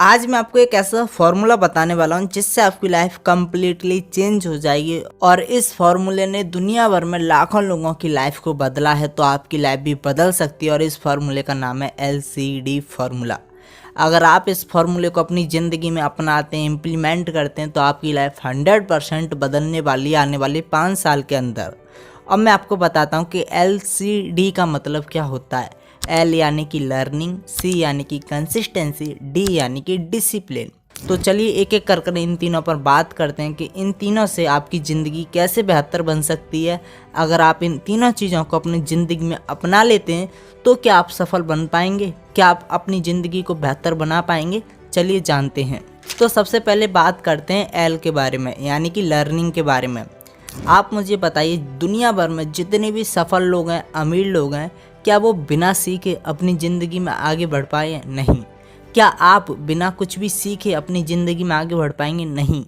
आज मैं आपको एक ऐसा फॉर्मूला बताने वाला हूँ जिससे आपकी लाइफ कम्प्लीटली चेंज हो जाएगी और इस फॉर्मूले ने दुनिया भर में लाखों लोगों की लाइफ को बदला है, तो आपकी लाइफ भी बदल सकती है। और इस फॉर्मूले का नाम है LCD फार्मूला। अगर आप इस फॉर्मूले को अपनी ज़िंदगी में अपनाते हैं, इम्प्लीमेंट करते हैं, तो आपकी लाइफ 100% बदलने वाली है आने वाले 5 साल के अंदर। अब मैं आपको बताता हूँ कि LCD का मतलब क्या होता है। L यानी कि लर्निंग, C यानी कि कंसिस्टेंसी, D यानी कि डिसिप्लिन। तो चलिए एक एक कर इन तीनों पर बात करते हैं कि इन तीनों से आपकी ज़िंदगी कैसे बेहतर बन सकती है। अगर आप इन तीनों चीज़ों को अपनी ज़िंदगी में अपना लेते हैं तो क्या आप सफल बन पाएंगे, क्या आप अपनी ज़िंदगी को बेहतर बना पाएंगे। चलिए जानते हैं। तो सबसे पहले बात करते हैं L के बारे में, यानी कि लर्निंग के बारे में। आप मुझे बताइए, दुनिया भर में जितने भी सफल लोग हैं, अमीर लोग हैं, क्या वो बिना सीखे अपनी ज़िंदगी में आगे बढ़ पाए हैं? नहीं। क्या आप बिना कुछ भी सीखे अपनी ज़िंदगी में आगे बढ़ पाएंगे? नहीं।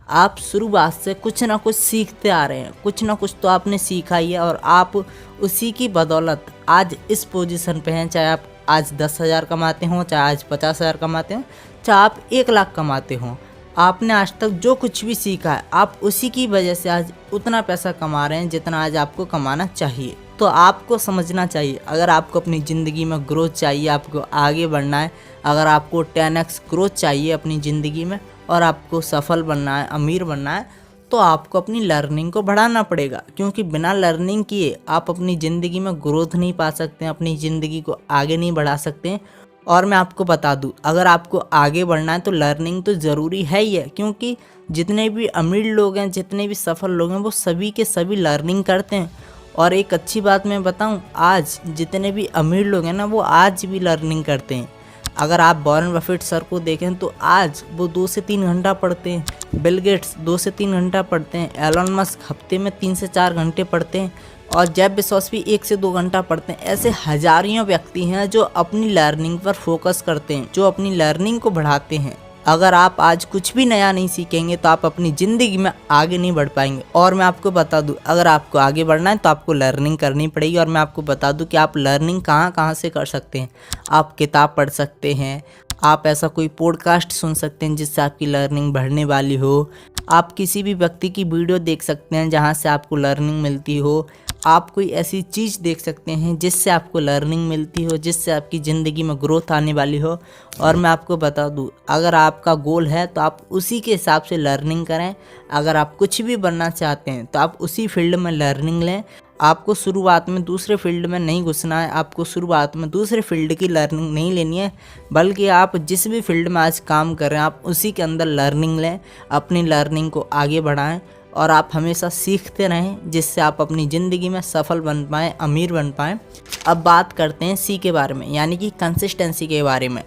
आप शुरुआत से कुछ ना कुछ सीखते आ रहे हैं, कुछ ना कुछ तो आपने सीखा ही है और आप उसी की बदौलत आज इस पोजीशन पे हैं। चाहे आप आज 10,000 कमाते हों, चाहे आज 50,000 कमाते हों, चाहे आप 1,00,000 कमाते हों, आपने आज तक जो कुछ भी सीखा है आप उसी की वजह से आज उतना पैसा कमा रहे हैं जितना आज आपको कमाना चाहिए। तो आपको समझना चाहिए, अगर आपको अपनी ज़िंदगी में ग्रोथ चाहिए, आपको आगे बढ़ना है, अगर आपको 10x ग्रोथ चाहिए अपनी ज़िंदगी में और आपको सफल बनना है, अमीर बनना है, तो आपको अपनी लर्निंग को बढ़ाना पड़ेगा। क्योंकि बिना लर्निंग किए आप अपनी ज़िंदगी में ग्रोथ नहीं पा सकते हैं, अपनी ज़िंदगी को आगे नहीं बढ़ा सकते हैं। और मैं आपको बता दूं, अगर आपको आगे बढ़ना है तो लर्निंग तो ज़रूरी है ही है। क्योंकि जितने भी अमीर लोग हैं, जितने भी सफल लोग हैं, वो सभी के सभी लर्निंग करते हैं। और एक अच्छी बात मैं बताऊं, आज जितने भी अमीर लोग हैं ना, वो आज भी लर्निंग करते हैं। अगर आप वॉरेन बफेट सर को देखें तो आज वो 2 से 3 घंटा पढ़ते हैं। बिल गेट्स 2 से 3 घंटा पढ़ते हैं। एलन मस्क हफ्ते में 3 से 4 घंटे पढ़ते हैं। और जेफ बेजोस भी 1 से 2 घंटा पढ़ते हैं। ऐसे हजारों व्यक्ति हैं जो अपनी लर्निंग पर फोकस करते हैं, जो अपनी लर्निंग को बढ़ाते हैं। अगर आप आज कुछ भी नया नहीं सीखेंगे तो आप अपनी ज़िंदगी में आगे नहीं बढ़ पाएंगे। और मैं आपको बता दूं, अगर आपको आगे बढ़ना है तो आपको लर्निंग करनी पड़ेगी। और मैं आपको बता दूं कि आप लर्निंग कहाँ कहाँ से कर सकते हैं। आप किताब पढ़ सकते हैं, आप ऐसा कोई पॉडकास्ट सुन सकते हैं जिससे आपकी लर्निंग बढ़ने वाली हो, आप किसी भी व्यक्ति की वीडियो देख सकते हैं जहाँ से आपको लर्निंग मिलती हो, आप कोई ऐसी चीज़ देख सकते हैं जिससे आपको लर्निंग मिलती हो, जिससे आपकी ज़िंदगी में ग्रोथ आने वाली हो। और मैं आपको बता दूं, अगर आपका गोल है तो आप उसी के हिसाब से लर्निंग करें। अगर आप कुछ भी बनना चाहते हैं तो आप उसी फील्ड में लर्निंग लें। आपको शुरुआत में दूसरे फील्ड में नहीं घुसना है, आपको शुरुआत में दूसरे फील्ड की लर्निंग नहीं लेनी है, बल्कि आप जिस भी फील्ड में आज काम कर रहे हैं आप उसी के अंदर लर्निंग लें, अपनी लर्निंग को आगे बढ़ाएं और आप हमेशा सीखते रहें, जिससे आप अपनी ज़िंदगी में सफल बन पाएँ, अमीर बन पाएँ। अब बात करते हैं C के बारे में, यानी कि कंसिस्टेंसी के बारे में।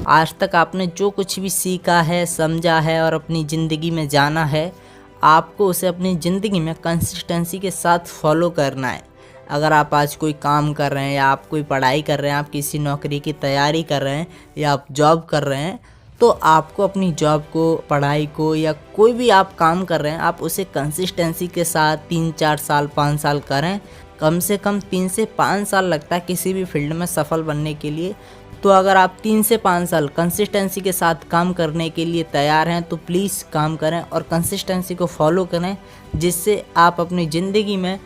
आज तक आपने जो कुछ भी सीखा है, समझा है और अपनी ज़िंदगी में जाना है, आपको उसे अपनी ज़िंदगी में कंसिस्टेंसी के साथ फॉलो करना है। अगर आप आज कोई काम कर रहे हैं या आप कोई पढ़ाई कर रहे हैं, आप किसी नौकरी की तैयारी कर रहे हैं या आप जॉब कर रहे हैं, तो आपको अपनी जॉब को, पढ़ाई को या कोई भी आप काम कर रहे हैं, आप उसे कंसिस्टेंसी के साथ 3-4 साल, 5 साल करें। कम से कम 3 से 5 साल लगता है किसी भी फील्ड में सफल बनने के लिए। तो अगर आप 3 से 5 साल कंसिस्टेंसी के साथ काम करने के लिए तैयार हैं तो प्लीज़ काम करें और कंसिस्टेंसी को फॉलो करें, जिससे आप अपनी ज़िंदगी में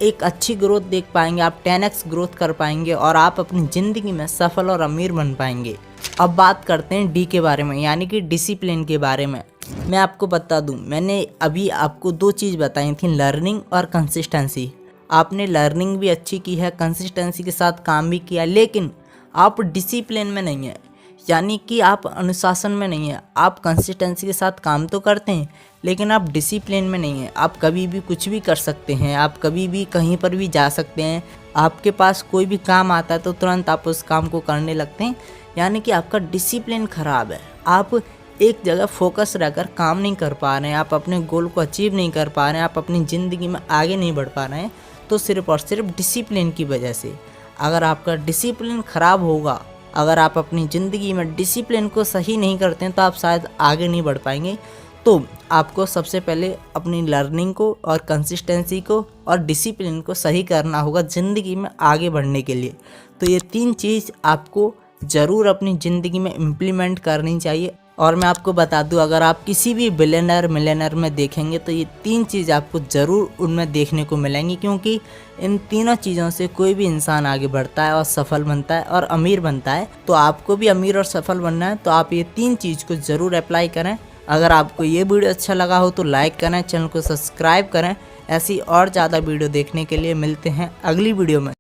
एक अच्छी ग्रोथ देख पाएंगे, आप 10x ग्रोथ कर पाएंगे और आप अपनी ज़िंदगी में सफल और अमीर बन पाएंगे। अब बात करते हैं D के बारे में, यानी कि डिसिप्लिन के बारे में। मैं आपको बता दूं, मैंने अभी आपको 2 चीज़ बताई थी, लर्निंग और कंसिस्टेंसी। आपने लर्निंग भी अच्छी की है, कंसिस्टेंसी के साथ काम भी किया, लेकिन आप डिसिप्लिन में नहीं हैं, यानी कि आप अनुशासन में नहीं हैं। आप कंसिस्टेंसी के साथ काम तो करते हैं लेकिन आप डिसिप्लिन में नहीं हैं। आप कभी भी कुछ भी कर सकते हैं, आप कभी भी कहीं पर भी जा सकते हैं, आपके पास कोई भी काम आता है तो तुरंत आप उस काम को करने लगते हैं, यानी कि आपका डिसिप्लिन ख़राब है। आप एक जगह फोकस रहकर काम नहीं कर पा रहे हैं, आप अपने गोल को अचीव नहीं कर पा रहे हैं, आप अपनी ज़िंदगी में आगे नहीं बढ़ पा रहे हैं, तो सिर्फ़ और सिर्फ डिसिप्लिन की वजह से। अगर आपका डिसिप्लिन ख़राब होगा, अगर आप अपनी ज़िंदगी में डिसिप्लिन को सही नहीं करते हैं तो आप शायद आगे नहीं बढ़ पाएंगे। तो आपको सबसे पहले अपनी लर्निंग को और कंसिस्टेंसी को और डिसिप्लिन को सही करना होगा ज़िंदगी में आगे बढ़ने के लिए। तो ये 3 चीज़ आपको ज़रूर अपनी ज़िंदगी में इम्प्लीमेंट करनी चाहिए। और मैं आपको बता दूं, अगर आप किसी भी बिलियनर मिलियनर में देखेंगे तो ये 3 चीज़ आपको ज़रूर उनमें देखने को मिलेंगी, क्योंकि इन तीनों चीज़ों से कोई भी इंसान आगे बढ़ता है और सफल बनता है और अमीर बनता है। तो आपको भी अमीर और सफल बनना है तो आप ये 3 चीज़ को ज़रूर अप्लाई करें। अगर आपको ये वीडियो अच्छा लगा हो तो लाइक करें, चैनल को सब्सक्राइब करें। ऐसी और ज़्यादा वीडियो देखने के लिए मिलते हैं अगली वीडियो में।